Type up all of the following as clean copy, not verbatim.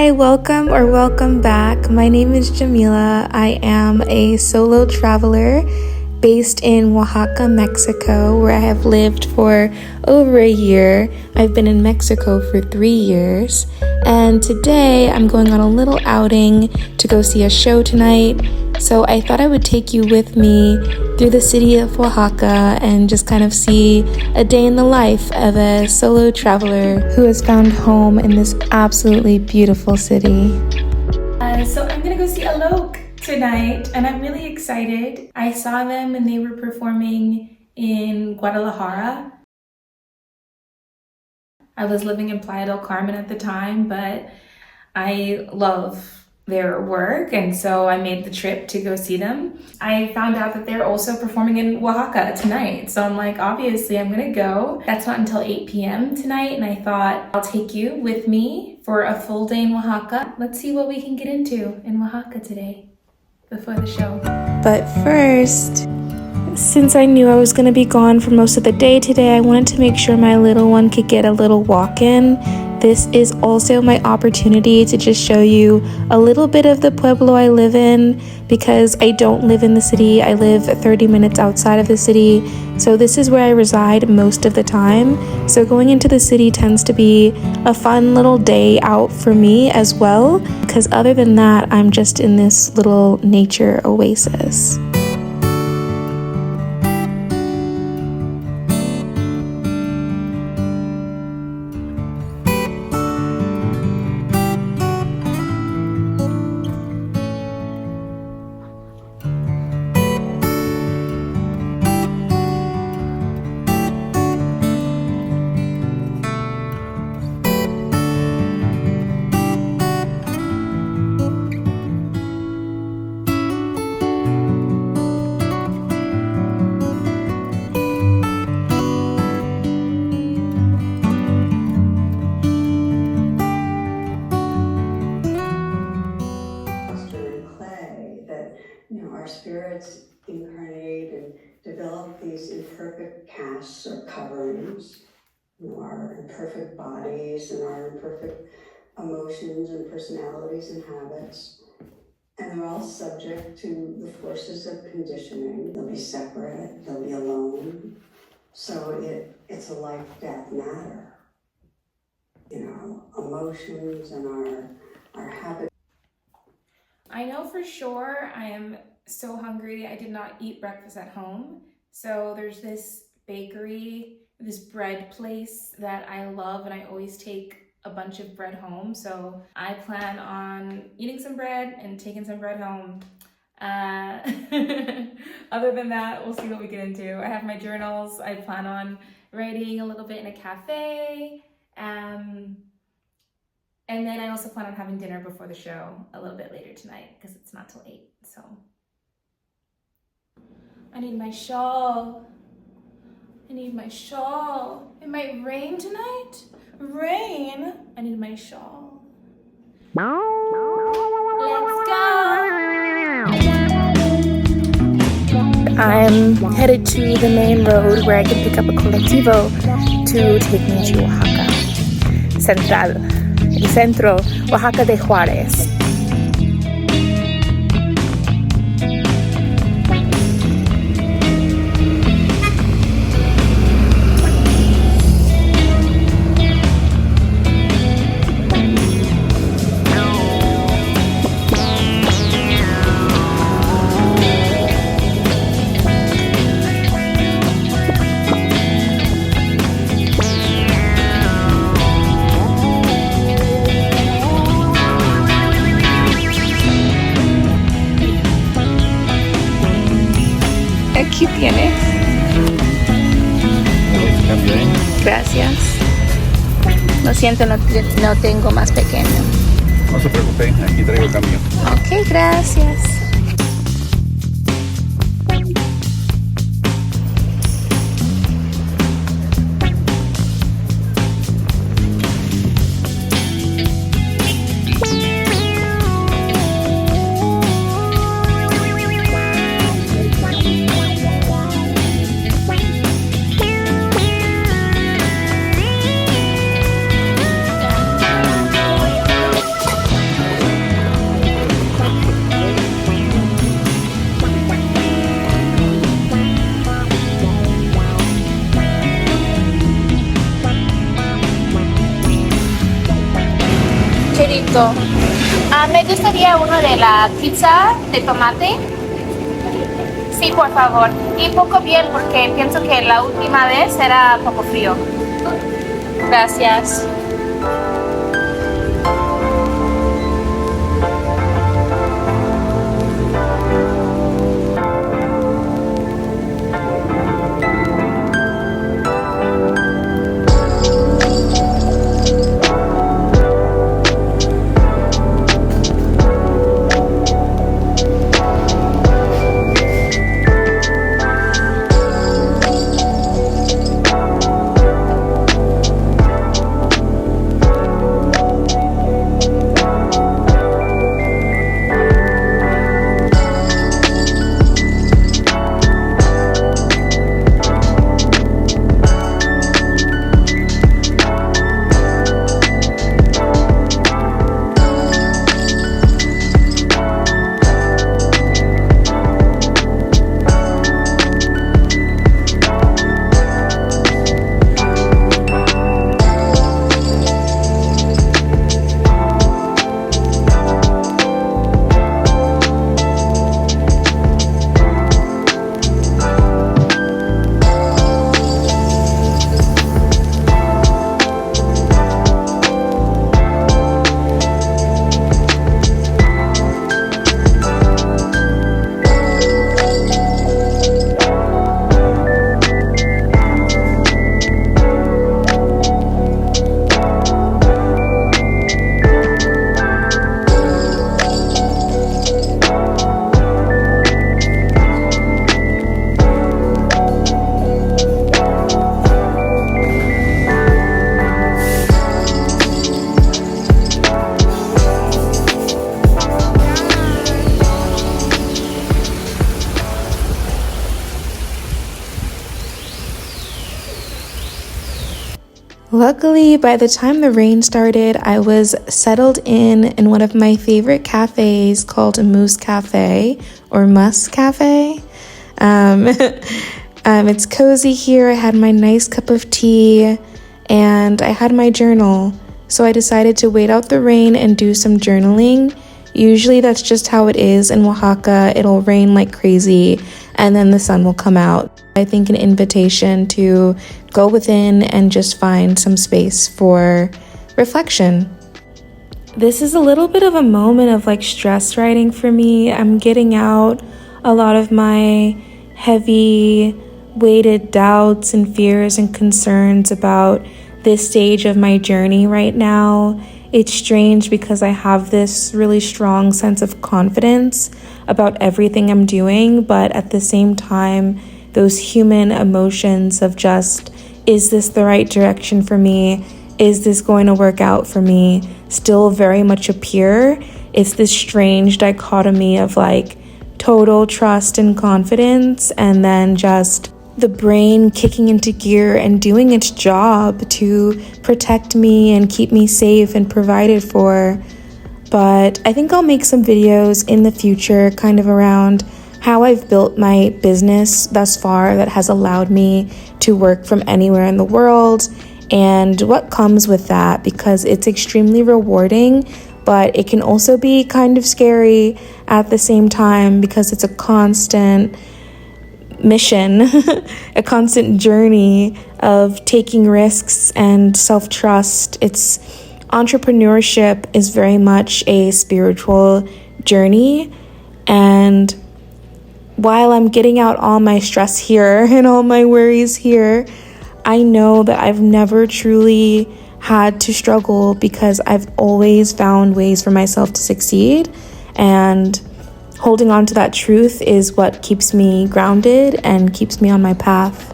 Hi, welcome back. My name is Jamila. I am a solo traveler based in Oaxaca, Mexico, where I have lived for over a year. I've been in Mexico for 3 years, and today I'm going on a little outing to go see a show tonight. So I thought I would take you with me through the city of Oaxaca and just kind of see a day in the life of a solo traveler who has found home in this absolutely beautiful city. So I'm gonna go see Alok tonight, and I'm really excited. I saw them when they were performing in Guadalajara. I was living in Playa del Carmen at the time, but I love their work, and so I made the trip to go see them. I found out that they're also performing in Oaxaca tonight, so I'm like, obviously I'm gonna go. That's not until 8 p.m. tonight, and I thought I'll take you with me for a full day in Oaxaca. Let's see what we can get into in Oaxaca today before the show. But first, since I knew I was going to be gone for most of the day today, I wanted to make sure my little one could get a little walk in. This is also my opportunity to just show you a little bit of the Pueblo I live in, because I don't live in the city. I live 30 minutes outside of the city, so this is where I reside most of the time. So going into the city tends to be a fun little day out for me as well, because other than that, I'm just in this little nature oasis. Our spirits incarnate and develop these imperfect casts or coverings, our imperfect bodies and our imperfect emotions and personalities and habits. And they're all subject to the forces of conditioning. They'll be separate, they'll be alone. So it's a life-death matter. Emotions and our habits. I know for sure I am so hungry. I did not eat breakfast at home. So there's this bakery, this bread place that I love, and I always take a bunch of bread home. So I plan on eating some bread and taking some bread home. Other than that, we'll see what we get into. I have my journals. I plan on writing a little bit in a cafe. And then I also plan on having dinner before the show a little bit later tonight, because it's not till 8, so. I need my shawl. It might rain tonight. Rain. I need my shawl. Let's go. I'm headed to the main road where I can pick up a colectivo to take me to Oaxaca Central. El centro, Oaxaca de Juarez. Aquí tienes. Gracias. Lo siento, no tengo más pequeño. No se preocupen, aquí traigo el camión. Ok, gracias. gusto. Me gustaría uno de la pizza de tomate. Sí, por favor. Y poco bien porque pienso que la última vez era poco frío. Gracias. Luckily, by the time the rain started, I was settled in one of my favorite cafes called Moose Cafe or Mus Cafe. It's cozy here. I had my nice cup of tea and I had my journal. So I decided to wait out the rain and do some journaling. Usually that's just how it is in Oaxaca. It'll rain like crazy and then the sun will come out. I think an invitation to go within and just find some space for reflection. This is a little bit of a moment of like stress writing for me. I'm getting out a lot of my heavy weighted doubts and fears and concerns about this stage of my journey right now. It's strange because I have this really strong sense of confidence about everything I'm doing, but at the same time, those human emotions of just, is this the right direction for me? Is this going to work out for me? Still very much appear. It's this strange dichotomy of like total trust and confidence and then just the brain kicking into gear and doing its job to protect me and keep me safe and provided for. But I think I'll make some videos in the future kind of around how I've built my business thus far that has allowed me to work from anywhere in the world and what comes with that, because it's extremely rewarding, but it can also be kind of scary at the same time because it's a constant mission, a constant journey of taking risks and self-trust. Entrepreneurship is very much a spiritual journey, and while I'm getting out all my stress here and all my worries here, I know that I've never truly had to struggle because I've always found ways for myself to succeed, and holding on to that truth is what keeps me grounded and keeps me on my path.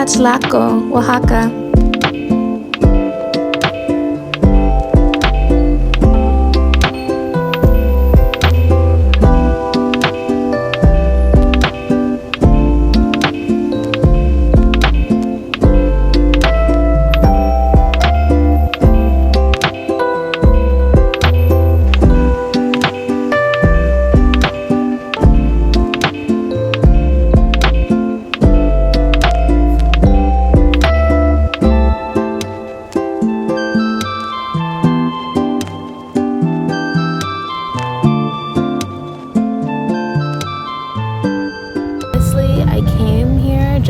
Jalatlaco, Oaxaca.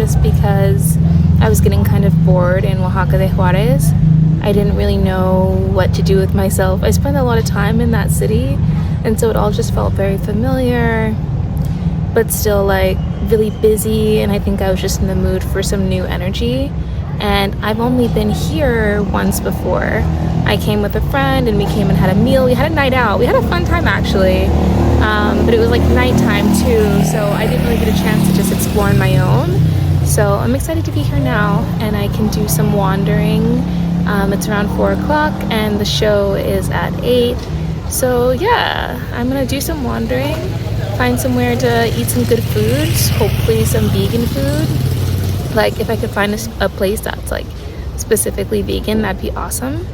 this because I was getting kind of bored in Oaxaca de Juarez. I didn't really know what to do with myself. I spent a lot of time in that city, and so it all just felt very familiar, but still like really busy, and I think I was just in the mood for some new energy. And I've only been here once before. I came with a friend and we came and had a meal. We had a night out. We had a fun time actually, but it was like nighttime too, so I didn't really get a chance to just explore on my own. So I'm excited to be here now, and I can do some wandering. It's around 4 o'clock and the show is at 8. So yeah, I'm gonna do some wandering, find somewhere to eat some good foods, hopefully some vegan food. Like if I could find a place that's like specifically vegan, that'd be awesome.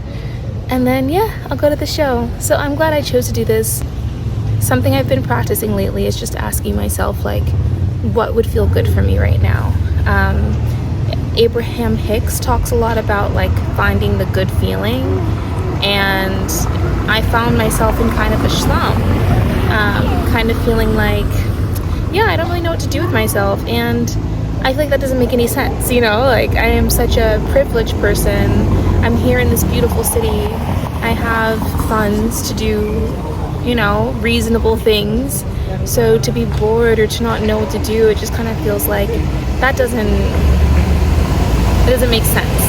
And then yeah, I'll go to the show. So I'm glad I chose to do this. Something I've been practicing lately is just asking myself like, what would feel good for me right now? Abraham Hicks talks a lot about like finding the good feeling, and I found myself in kind of a slump, kind of feeling like, yeah, I don't really know what to do with myself, and I feel like that doesn't make any sense, you know? Like, I am such a privileged person. I'm here in this beautiful city. I have funds to do, you know, reasonable things. So to be bored or to not know what to do, it just kind of feels like that doesn't make sense.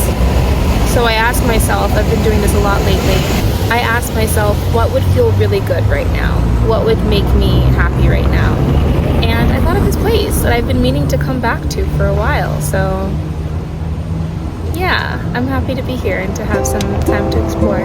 So I ask myself, I've been doing this a lot lately, I ask myself, what would feel really good right now? What would make me happy right now? And I thought of this place that I've been meaning to come back to for a while. So yeah, I'm happy to be here and to have some time to explore.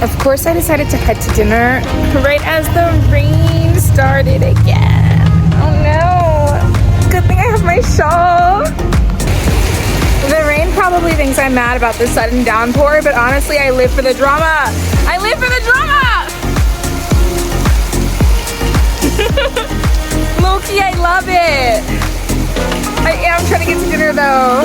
Of course, I decided to head to dinner right as the rain started again. Oh no! Good thing I have my shawl. The rain probably thinks I'm mad about this sudden downpour, but honestly, I live for the drama. I live for the drama! Loki, I love it. I am trying to get to dinner though.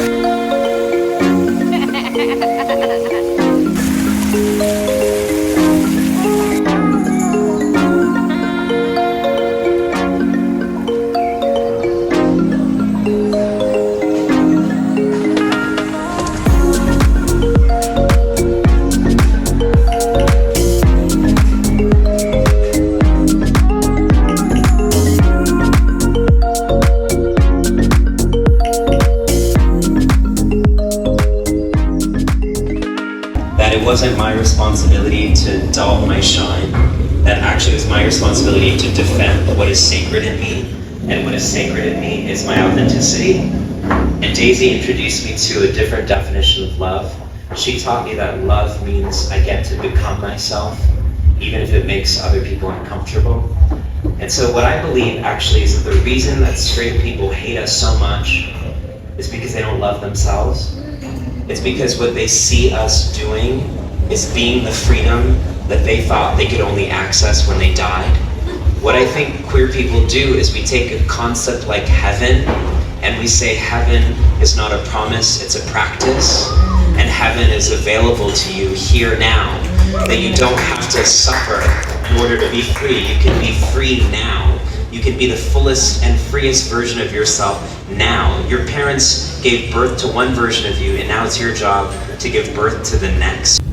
dull my shine, that actually it was my responsibility to defend what is sacred in me, and what is sacred in me is my authenticity. And Daisy introduced me to a different definition of love. She taught me that love means I get to become myself, even if it makes other people uncomfortable. And so what I believe actually is that the reason that straight people hate us so much is because they don't love themselves. It's because what they see us doing is being the freedom that they thought they could only access when they died. What I think queer people do is we take a concept like heaven and we say heaven is not a promise, it's a practice. And heaven is available to you here now. That you don't have to suffer in order to be free. You can be free now. You can be the fullest and freest version of yourself now. Your parents gave birth to one version of you, and now it's your job to give birth to the next.